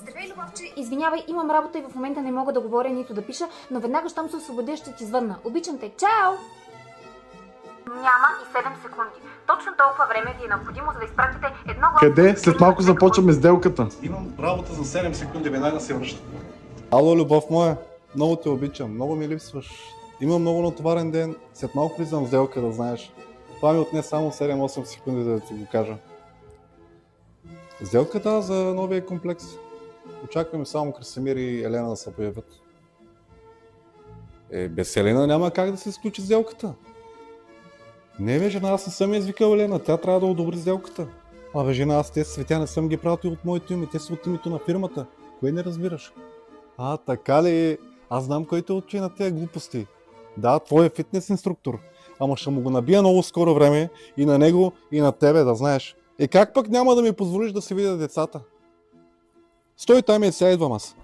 Здравей, Любовче! Извинявай, имам работа и в момента не мога да говоря нито да пиша, но веднага щом се освободя ще ти звънна. Обичам те. Чао! Няма и 7 секунди. Точно толкова време ви е необходимо, за да изпратите едно... Къде? След малко започваме сделката. Имам работа за 7 секунди, веднага се връщам. Ало, любов моя, много те обичам, много ми липсваш. Имам много натоварен ден, след малко влизам в сделка, да знаеш. Това ми отне само 7-8 секунди, да ти го кажа. Сделката за новия комплекс. Очакваме само Красимир и Елена да се появят. Без Елена няма как да се сключи сделката. Не бе, жена, аз не съм извикал Елена, тя трябва да одобри сделката. Абе, жена, аз тези цветя не съм ги пратил от моето име, те са от името на фирмата. Кое не разбираш? Така ли? Аз знам кой те учи на тези глупости. Да, твой е фитнес инструктор. Ама ще му го набия много скоро време и на него, и на тебе, да знаеш. Как пък няма да ми позволиш да си видя децата? Стой там и сега идвам аз.